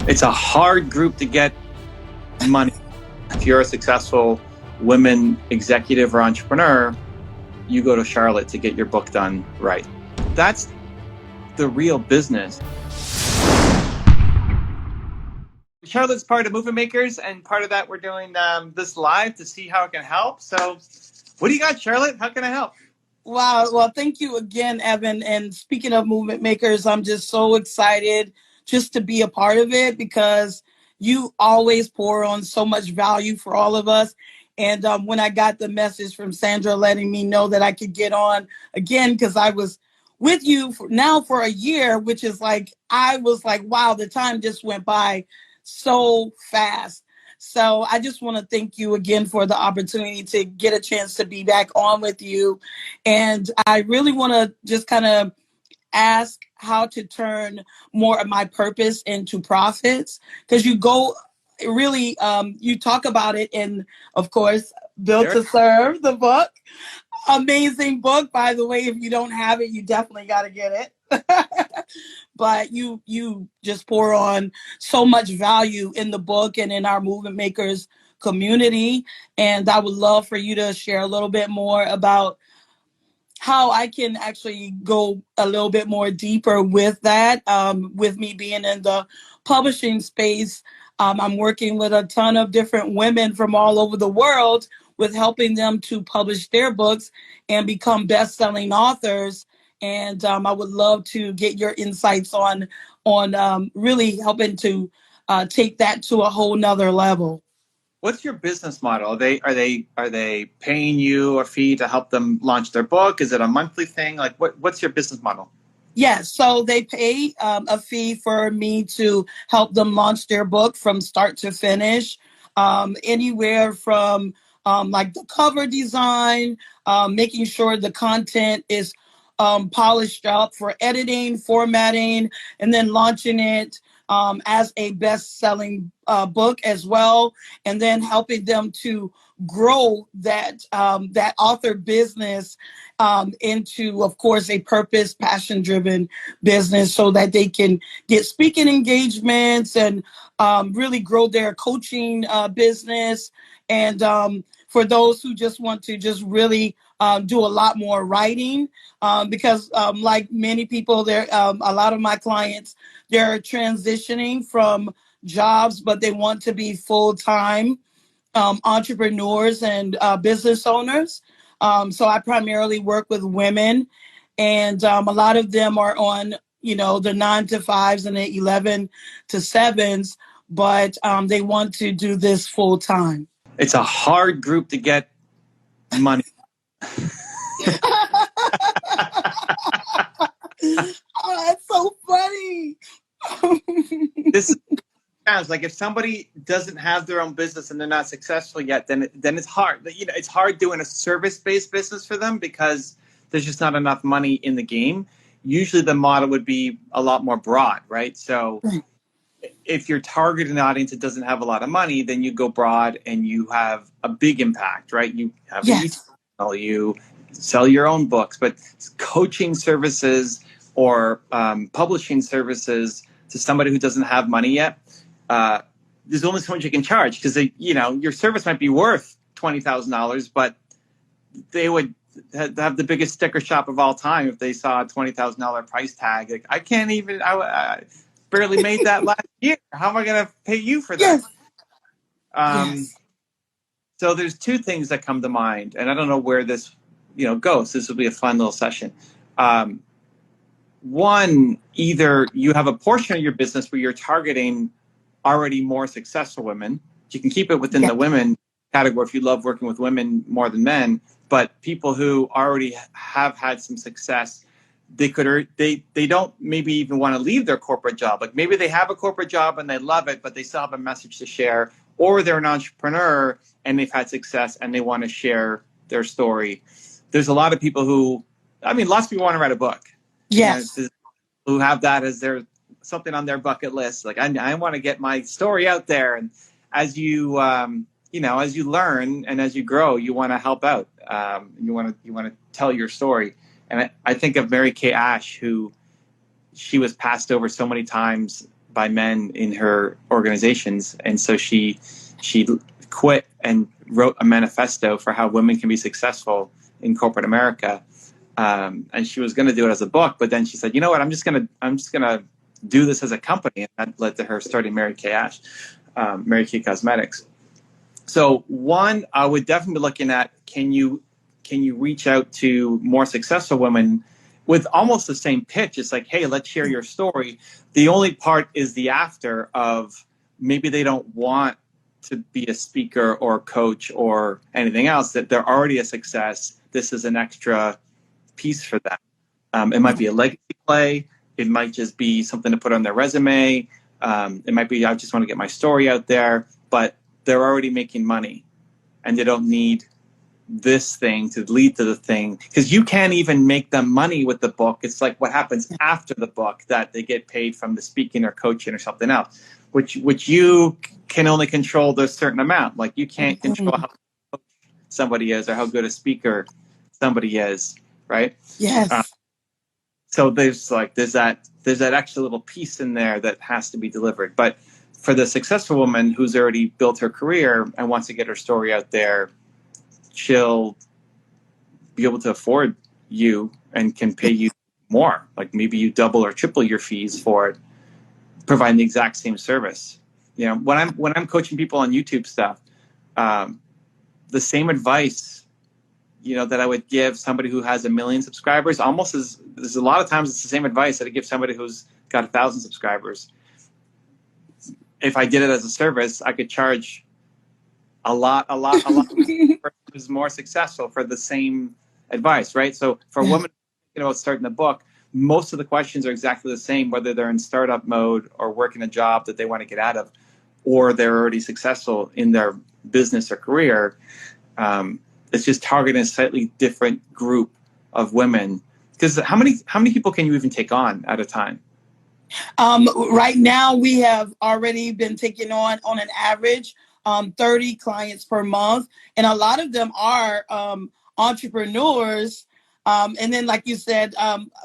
It's a hard group to get money. If you're a successful women executive or entrepreneur, you go to Charlotte to get your book done right. That's the real business. Charlotte's part of Movement Makers, and part of that we're doing this live to see how it can help. So what do you got, Charlotte? How can I help? Wow. Well, thank you again, Evan. And speaking of Movement Makers, I'm just so excited just to be a part of it because you always pour on so much value for all of us. And when I got the message from Sandra letting me know that I could get on again, because I was with you for a year, which is like, I was like, wow, the time just went by so fast. So I just want to thank you again for the opportunity to get a chance to be back on with you. And I really want to just kind of ask how to turn more of my purpose into profits, because you go really, you talk about it in, of course, Built to Serve, the book. Amazing book, by the way. If you don't have it, you definitely got to get it. But you just pour on so much value in the book and in our Movement Makers community. And I would love for you to share a little bit more about how I can actually go a little bit more deeper with that. With me being in the publishing space, I'm working with a ton of different women from all over the world with helping them to publish their books and become best-selling authors. And I would love to get your insights on really helping to take that to a whole nother level. What's your business model? Are they paying you a fee to help them launch their book? Is it a monthly thing? Like what's your business model? Yes, so they pay a fee for me to help them launch their book from start to finish, anywhere from like the cover design, making sure the content is polished up for editing, formatting, and then launching it as a best-selling book as well, and then helping them to grow that author business into, of course, a purpose, passion-driven business, so that they can get speaking engagements and really grow their coaching business. And for those who just want to just really do a lot more writing, because like many people, there, a lot of my clients, they're transitioning from jobs, but they want to be full-time entrepreneurs and business owners. So I primarily work with women, and a lot of them are on, the 9 to 5s and the 11 to 7s, but they want to do this full time. It's a hard group to get money. Oh, that's so funny. This sounds like if somebody doesn't have their own business and they're not successful yet, then it's hard. It's hard doing a service-based business for them because there's just not enough money in the game. Usually the model would be a lot more broad, right? So if you're targeting an audience that doesn't have a lot of money, then you go broad and you have a big impact, right? You have you sell your own books, but coaching services or publishing services to somebody who doesn't have money yet, there's only so much you can charge, because your service might be worth $20,000, but they would have the biggest sticker shop of all time if they saw a $20,000 price tag. Like, I can't even. I barely made that last year. How am I going to pay you for that? So there's two things that come to mind, and I don't know where this goes. This will be a fun little session. One, either you have a portion of your business where you're targeting already more successful women. You can keep it within the women category if you love working with women more than men, but people who already have had some success, they don't maybe even want to leave their corporate job. Like maybe they have a corporate job and they love it, but they still have a message to share, or they're an entrepreneur and they've had success and they want to share their story. There's a lot of people lots of people want to write a book. Yes. Who have that as something on their bucket list. Like, I want to get my story out there. And as you, as you learn and as you grow, you want to help out. You want to tell your story. And I think of Mary Kay Ash, who she was passed over so many times by men in her organizations. And so she quit and wrote a manifesto for how women can be successful in corporate America. And she was going to do it as a book, but then she said, you know what, I'm just going to do this as a company. And that led to her starting Mary Kay Cosmetics. So one, I would definitely be looking at, can you reach out to more successful women with almost the same pitch? It's like, hey, let's share your story. The only part is the after of maybe they don't want to be a speaker or a coach or anything else, that they're already a success. This is an extra piece for them. It might be a legacy play. It might just be something to put on their resume. It might be, I just want to get my story out there, but they're already making money and they don't need this thing to lead to the thing, because you can't even make them money with the book. It's like what happens after the book that they get paid from the speaking or coaching or something else, which you can only control the certain amount. Like you can't control how good somebody is or how good a speaker somebody is, right? Yes. So there's that extra little piece in there that has to be delivered. But for the successful woman who's already built her career and wants to get her story out there, she'll be able to afford you and can pay you more. Like maybe you double or triple your fees for it, providing the exact same service. You know, when I'm coaching people on YouTube stuff, the same advice, you know, that I would give somebody who has 1 million subscribers, there's a lot of times it's the same advice that I give somebody who's got 1,000 subscribers. If I did it as a service, I could charge a lot who's more successful for the same advice, right? So for a woman thinking about starting a book, most of the questions are exactly the same, whether they're in startup mode or working a job that they want to get out of, or they're already successful in their business or career. It's just targeting a slightly different group of women. Because how many people can you even take on at a time? Right now, we have already been taking on an average 30 clients per month. And a lot of them are entrepreneurs. And then, like you said,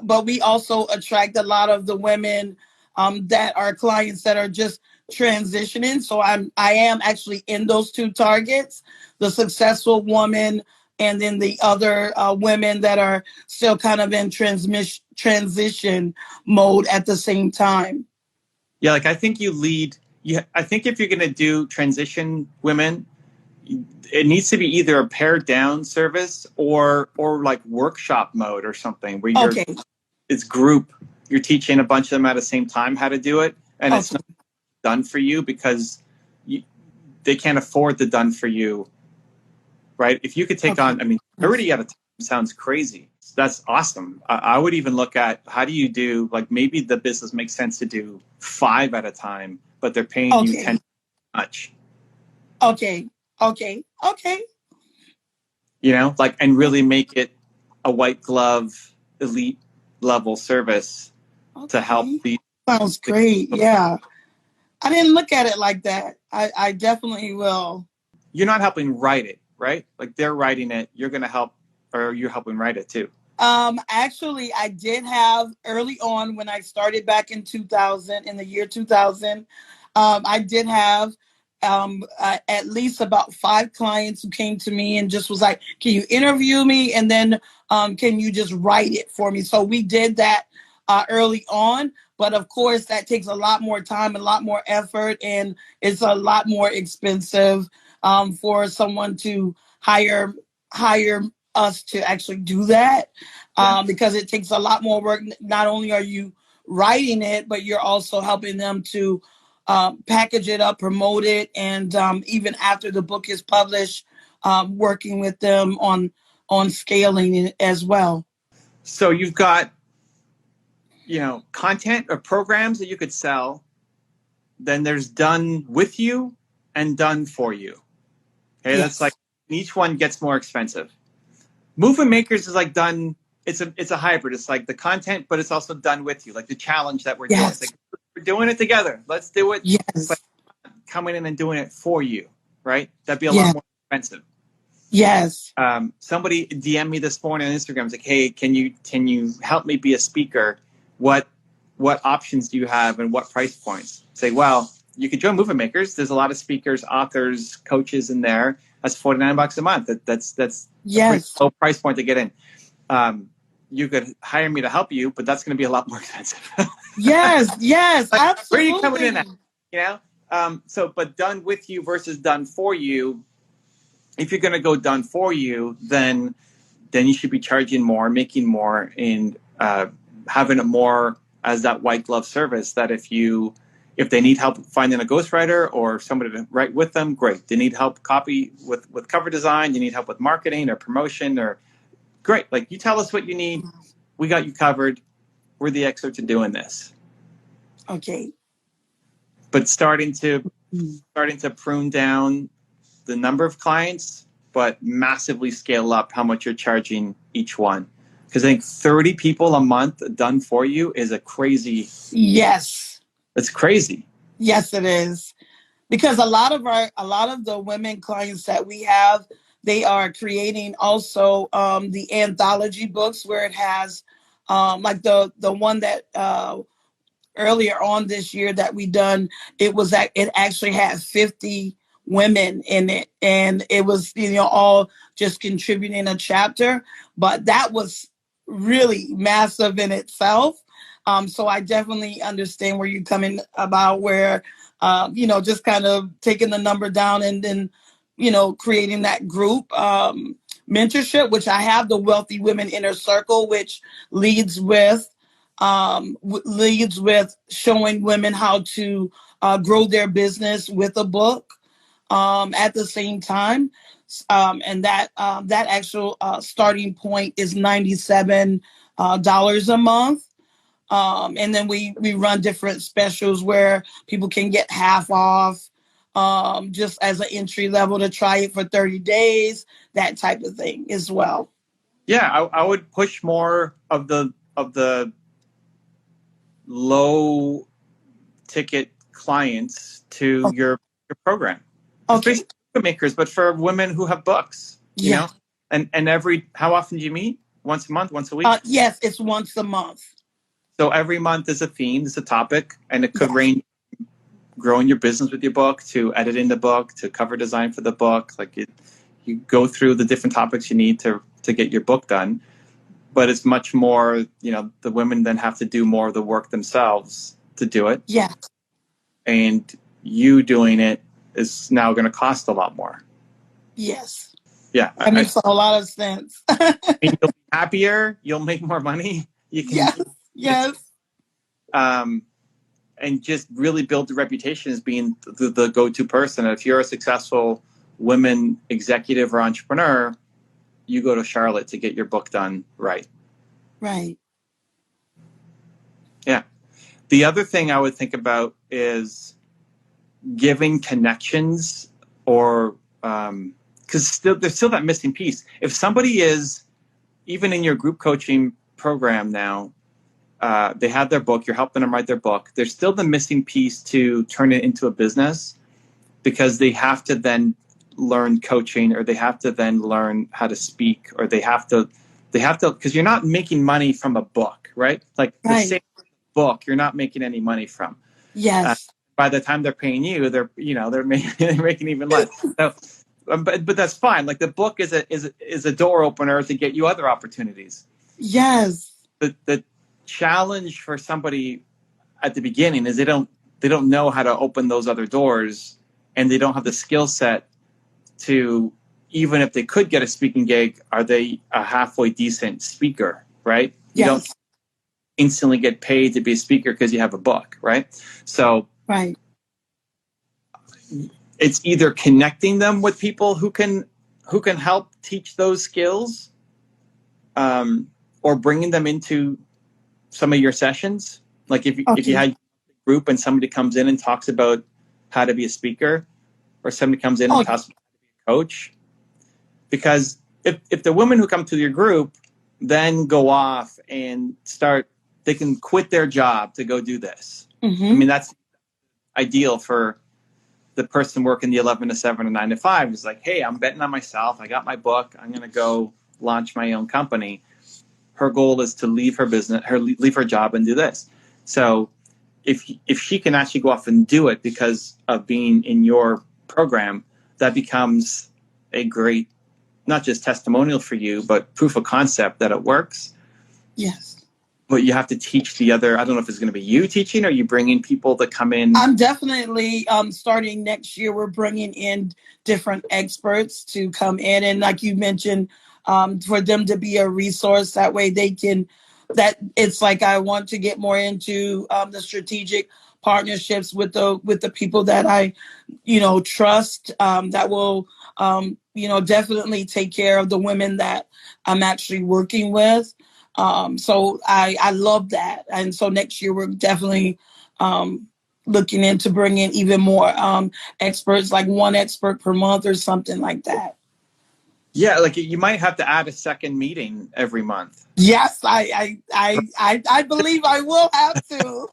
but we also attract a lot of the women that are clients that are just transitioning. So I am actually in those two targets, the successful woman and then the other women that are still kind of in transition mode at the same time. Yeah, like I think I think if you're going to do transition women, it needs to be either a pared down service or like workshop mode or something where it's group. You're teaching a bunch of them at the same time how to do it, and it's not done for you because they can't afford the done for you, right? If you could take on, I mean, 30 at a time sounds crazy. That's awesome. I would even look at how do you do, like maybe the business makes sense to do 5 at a time, but they're paying you 10 much. Okay. You know, like, and really make it a white glove, elite level service to help the. Sounds great. Yeah. I didn't look at it like that. I definitely will. You're not helping write it, right? Like they're writing it. You're going to help, or you're helping write it too. Actually, I did have early on when I started back in 2000, in the year 2000, I did have at least about 5 clients who came to me and just was like, can you interview me? And then can you just write it for me? So we did that early on. But of course, that takes a lot more time, a lot more effort, and it's a lot more expensive for someone to hire us to actually do that because it takes a lot more work. Not only are you writing it, but you're also helping them to package it up, promote it, and even after the book is published, working with them on scaling it as well. So you've got, you know, content or programs that you could sell. Then there's done with you and done for you. Okay, that's like each one gets more expensive. Movement Makers is like done. It's a hybrid. It's like the content, but it's also done with you. Like the challenge that we're doing. It's like we're doing it together. Let's do it. But coming in and doing it for you, right? That'd be a lot more expensive. Yes. Somebody DM'd me this morning on Instagram. It's like, hey, can you help me be a speaker? What what options do you have and what price points? Say, well, you could join Movement Makers. There's a lot of speakers, authors, coaches in there. That's $49 a month. That's yes. a pretty low price point to get in. You could hire me to help you, but that's going to be a lot more expensive. Yes, yes, like, absolutely. where are you coming in at? You know? But done with you versus done for you. If you're going to go done for you, then you should be charging more, making more, and having it more as that white glove service. That if they need help finding a ghostwriter or somebody to write with them, great. They need help copy with cover design. You need help with marketing or promotion, or great. Like, you tell us what you need, we got you covered. We're the experts in doing this. Okay. But starting to prune down the number of clients, but massively scale up how much you're charging each one. Because I think 30 people a month done for you is a crazy. Yes. It's crazy. Yes, it is. Because a lot of the women clients that we have, they are creating also the anthology books where it has like the one that earlier on this year that we done, it actually had 50 women in it, and it was, all just contributing a chapter, but that was really massive in itself. So I definitely understand where you're coming about, where just kind of taking the number down and then creating that group mentorship, which I have the Wealthy Women Inner Circle, which leads with showing women how to grow their business with a book at the same time. And that actual starting point is $97 a month. And then we run different specials where people can get half off just as an entry level to try it for 30 days, that type of thing as well. Yeah, I would push more of the low ticket clients to your program. It's basically book makers, but for women who have books, you know? And how often do you meet? Once a month, once a week? Yes, it's once a month. So every month is a theme, is a topic, and it could range from growing your business with your book to editing the book to cover design for the book. Like, you go through the different topics you need to get your book done. But it's much more, the women then have to do more of the work themselves to do it. Yeah. And you doing it is now going to cost a lot more. Yes. Yeah. That makes a lot of sense. You'll be happier. You'll make more money. You can. Yes. And just really build the reputation as being the go-to person. And if you're a successful women executive or entrepreneur, you go to Charlotte to get your book done right. Right. Yeah. The other thing I would think about is giving connections, or because there's still that missing piece. If somebody is, even in your group coaching program now, they have their book, you're helping them write their book, there's still the missing piece to turn it into a business, because they have to then learn coaching, or they have to then learn how to speak, or they have to, because you're not making money from a book, right? Like the same book, you're not making any money from. Yes. By the time they're paying you, they're making even less. So, but that's fine. Like, the book is a door opener to get you other opportunities. Yes. The challenge for somebody at the beginning is they don't know how to open those other doors, and they don't have the skill set to, even if they could get a speaking gig, are they a halfway decent speaker, right? You don't instantly get paid to be a speaker because you have a book, right? So it's either connecting them with people who can help teach those skills, or bringing them into some of your sessions. Like if you had a group and somebody comes in and talks about how to be a speaker, or somebody comes in and talks about how to be a coach. Because if the women who come to your group then go off and they can quit their job to go do this. Mm-hmm. I mean, that's ideal for the person working the 11 to 7 or 9 to 5. Is like, hey, I'm betting on myself. I got my book. I'm going to go launch my own company. Her goal is to leave her business, leave her job, and do this. So if she can actually go off and do it because of being in your program, that becomes a great, not just testimonial for you, but proof of concept that it works. Yes. But you have to teach the other, I don't know if it's going to be you teaching, or you bringing people to come in. I'm definitely starting next year. We're bringing in different experts to come in. And like you mentioned, for them to be a resource, that way they can, that it's like I want to get more into the strategic partnerships with the people that I, trust, that will, definitely take care of the women that I'm actually working with. So I love that. And so next year we're definitely looking into bringing even more experts, like one expert per month or something like that. Yeah, like you might have to add a second meeting every month. Yes, I believe I will have to.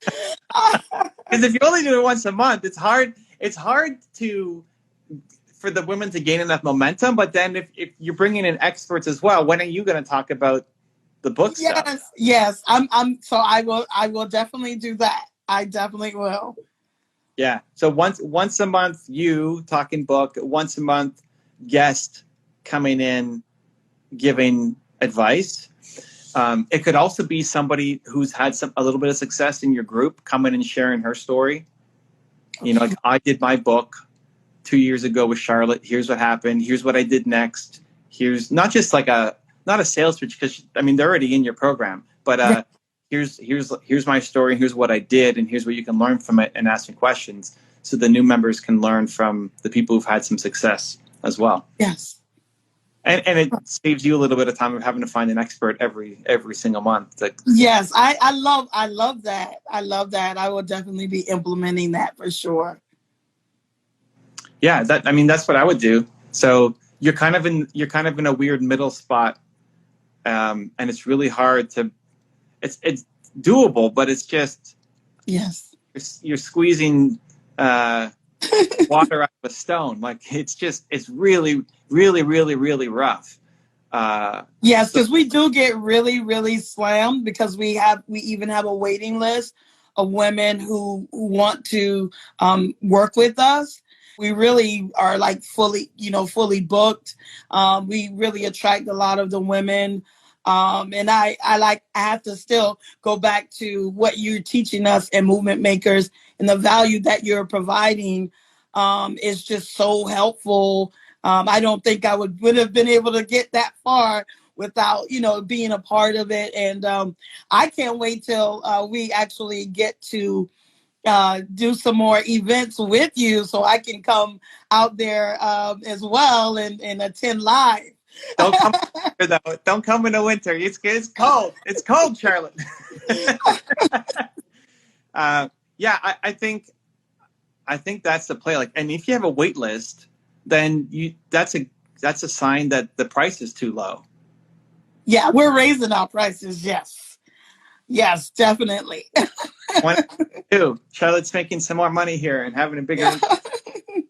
Because if you only do it once a month, it's hard. It's hard for the women to gain enough momentum. But then if you're bringing in experts as well, when are you going to talk about the book stuff? Yes. So I will definitely do that. I definitely will. Yeah. So once a month, you talking book. Once a month, guest coming in, giving advice. It could also be somebody who's had a little bit of success in your group coming and sharing her story. Like I did my book 2 years ago with Charlotte. Here's what happened. Here's what I did next. Here's not just like not a sales pitch, because they're already in your program, but here's my story. Here's what I did, and here's what you can learn from it, and asking questions so the new members can learn from the people who've had some success as well. Yes. And it saves you a little bit of time of having to find an expert every single month. Yes, I love that. I love that. I will definitely be implementing that for sure. Yeah, that's what I would do. So you're kind of in a weird middle spot, and it's really hard to. It's doable, but it's just yes. You're squeezing water out of a stone. Like it's really, really, really, really rough. Yes, because we do get really, really slammed, because we even have a waiting list of women who want to work with us. We really are like fully booked. We really attract a lot of the women. And I have to still go back to what you're teaching us in Movement Makers, and the value that you're providing is just so helpful. I don't think I would have been able to get that far without, being a part of it. And I can't wait till we actually get to do some more events with you, so I can come out there as well and attend live. Don't come though. Don't come in the winter. It's cold. It's cold, Charlotte. I think that's the play. Like, and if you have a wait list, then that's a sign that the price is too low. Yeah, we're raising our prices. Yes, definitely. 1, 2. Charlotte's making some more money here and having a bigger.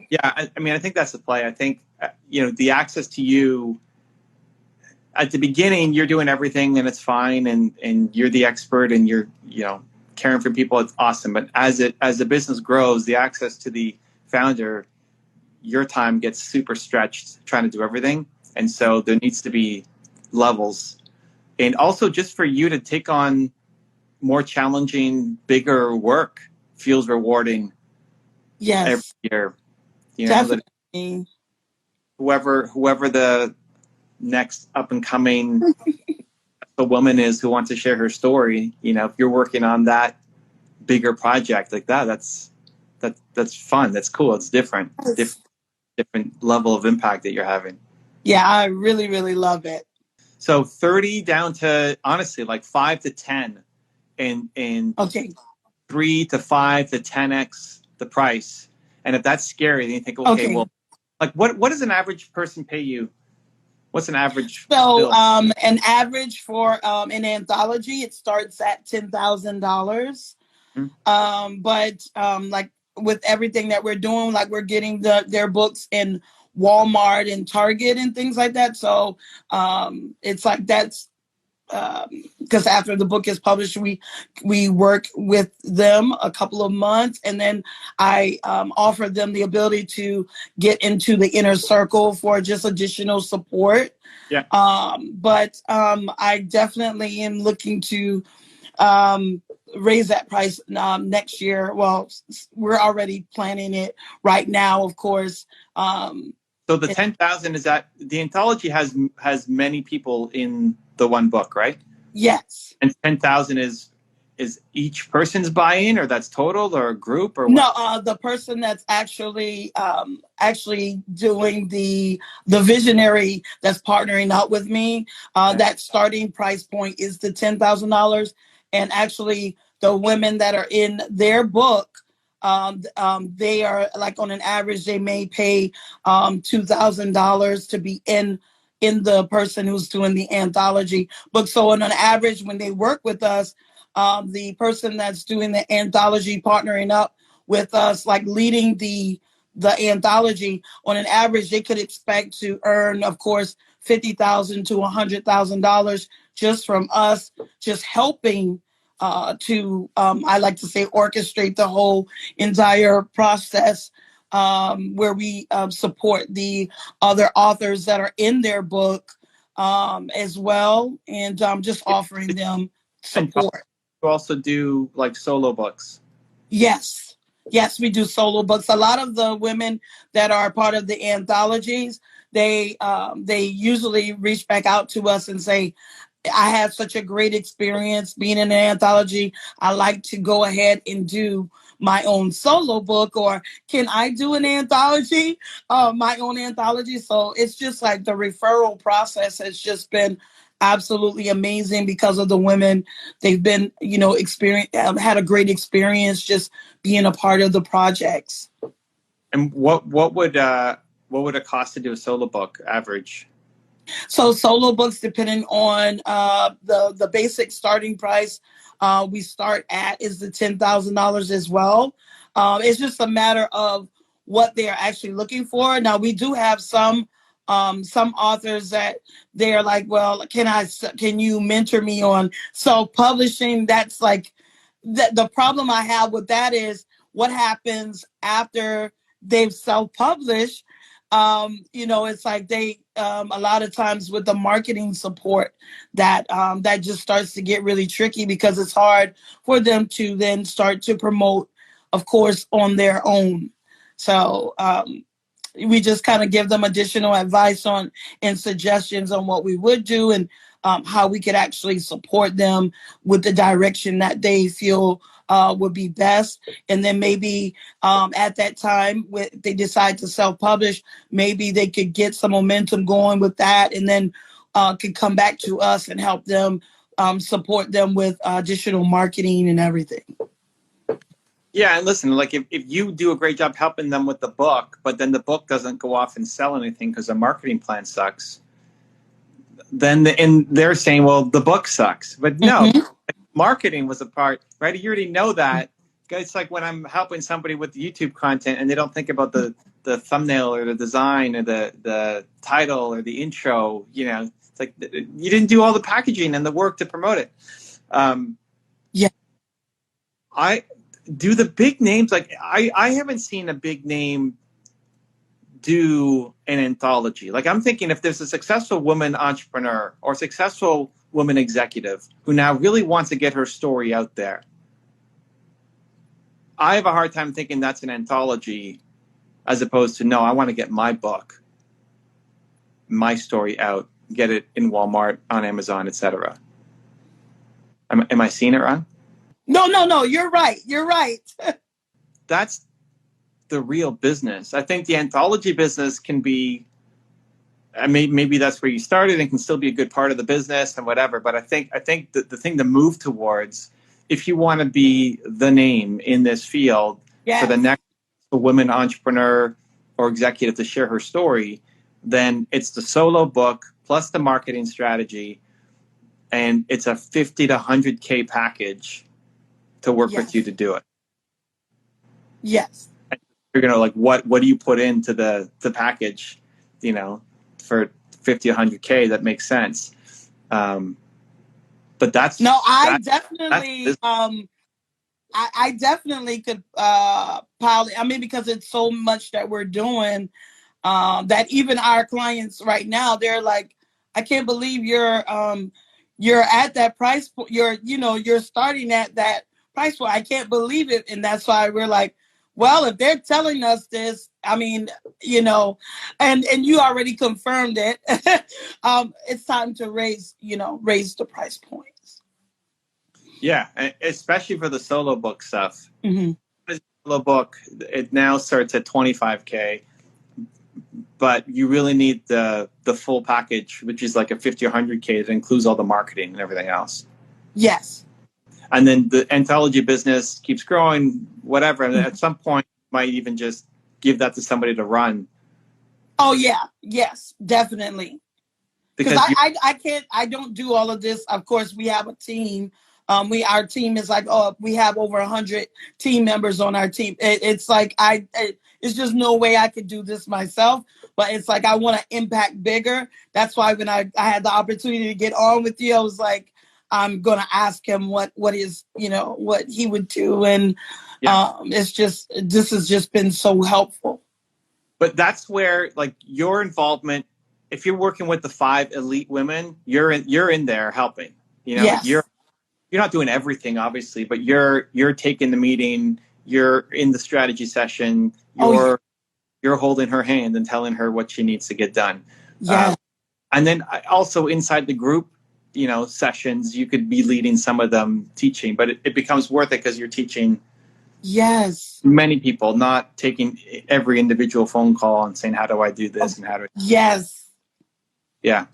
Yeah, I think that's the play. I think the access to you. At the beginning, you're doing everything and it's fine, and you're the expert, and you're caring for people. It's awesome. But as the business grows, the access to the founder, your time gets super stretched trying to do everything, and so there needs to be levels, and also just for you to take on more challenging, bigger work feels rewarding. Yes, every year. Definitely. Whoever the next up and coming a woman is who wants to share her story, if you're working on that bigger project like that's fun. That's cool. It's different. Yes. Different level of impact that you're having. Yeah, I really, really love it. So 30 down to honestly like 5 to 10 and okay. 3 to 5 to 10x the price. And if that's scary, then you think, okay. Well, like what does an average person pay you? What's an average? So an average for an anthology, it starts at $10,000. Mm-hmm. But like with everything that we're doing, like we're getting their books in Walmart and Target and things like that. So it's like that's because after the book is published, we work with them a couple of months, and then I offer them the ability to get into the inner circle for just additional support. Yeah. But I definitely am looking to raise that price next year. Well, we're already planning it right now, of course. So the 10,000 is that the anthology has many people in the one book, right? Yes. And 10,000 is each person's buy-in, or that's total, or a group, or what? No, the person that's actually doing the visionary that's partnering up with me, that starting price point is the $10,000, and actually the women that are in their book, they are like on an average they may pay $2,000 to be in the person who's doing the anthology book. So on an average, when they work with us, the person that's doing the anthology partnering up with us, like leading the anthology, on an average, they could expect to earn, of course, $50,000 to $100,000 just from us, just helping to, I like to say, orchestrate the whole entire process, where we support the other authors that are in their book as well, and just offering them support. You also do like solo books. Yes. Yes, we do solo books. A lot of the women that are part of the anthologies, they usually reach back out to us and say, I had such a great experience being in an anthology. I like to go ahead and do my own solo book, or can I do an anthology, my own anthology? So it's just like the referral process has just been absolutely amazing because of the women. They've been, had a great experience just being a part of the projects. And what would it cost to do a solo book average? So solo books, depending on the basic starting price, we start at is the $10,000 as well. It's just a matter of what they're actually looking for. Now we do have some authors that they're like, well, can you mentor me on self-publishing? That's like the problem I have with that is what happens after they've self-published. It's like they a lot of times with the marketing support that just starts to get really tricky because it's hard for them to then start to promote, of course, on their own. So we just kind of give them additional advice on and suggestions on what we would do and how we could actually support them with the direction that they feel would be best. And then maybe at that time, they decide to self-publish, maybe they could get some momentum going with that and then could come back to us and help them support them with additional marketing and everything. Yeah, and listen, like if you do a great job helping them with the book, but then the book doesn't go off and sell anything because the marketing plan sucks, then they're saying, well, the book sucks. But no, marketing was a part, right? You already know that. It's like when I'm helping somebody with YouTube content and they don't think about the thumbnail or the design or the title or the intro, it's like you didn't do all the packaging and the work to promote it. Yeah. I do the big names. Like I haven't seen a big name do an anthology. Like I'm thinking if there's a successful woman entrepreneur or successful woman executive who now really wants to get her story out there, I have a hard time thinking that's an anthology as opposed to, no, I want to get my book, my story out, get it in Walmart, on Amazon, etc. Am I seeing it wrong? No, you're right. You're right. That's the real business. I think the anthology business can be, maybe that's where you started and can still be a good part of the business and whatever. But I think the thing to move towards, if you want to be the name in this field for the next women entrepreneur or executive to share her story, then it's the solo book plus the marketing strategy. And it's a 50 to 100K package to work with you to do it. Yes. You're going to like, what do you put into the package, for 50, 100K that makes sense. But that's No, I that's definitely I definitely could pile it. I mean, because it's so much that we're doing, that even our clients right now, they're like, I can't believe you're at that price point. You're starting at that price point. I can't believe it. And that's why we're like, well, if they're telling us this, I mean, and you already confirmed it. It's time to raise the price points. Yeah, especially for the solo book stuff. Mm-hmm. The solo book, it now starts at $25K, but you really need the full package, which is like a 50 or 100K that includes all the marketing and everything else. Yes. And then the anthology business keeps growing, whatever. And at some point, you might even just give that to somebody to run. Oh yeah, yes, definitely. Because I don't do all of this. Of course, we have a team. Our team is like, we have over 100 team members on our team. It's like it's just no way I could do this myself. But it's like I want to impact bigger. That's why when I had the opportunity to get on with you, I was like, I'm gonna ask him what is what he would do, and this has just been so helpful. But that's where like your involvement. If you're working with the 5 elite women, you're in there helping. Yes. You're not doing everything, obviously, but you're taking the meeting. You're in the strategy session. You're holding her hand and telling her what she needs to get done. Yeah. And then also inside the group, sessions, you could be leading some of them, teaching, but it becomes worth it because you're teaching. Yes. Many people, not taking every individual phone call and saying, how do I do this? And how do I... Yes. Yeah.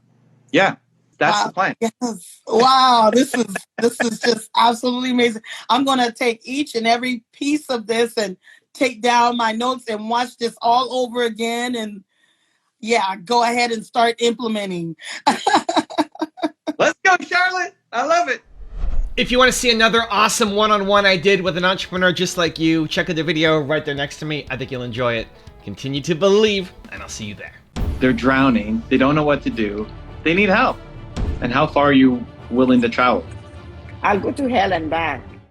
That's the plan. Yes. Wow. This is just absolutely amazing. I'm going to take each and every piece of this and take down my notes and watch this all over again. And go ahead and start implementing. Let's go, Charlotte. I love it. If you want to see another awesome one-on-one I did with an entrepreneur just like you, check out the video right there next to me. I think you'll enjoy it. Continue to believe, and I'll see you there. They're drowning. They don't know what to do. They need help. And how far are you willing to travel? I'll go to hell and back.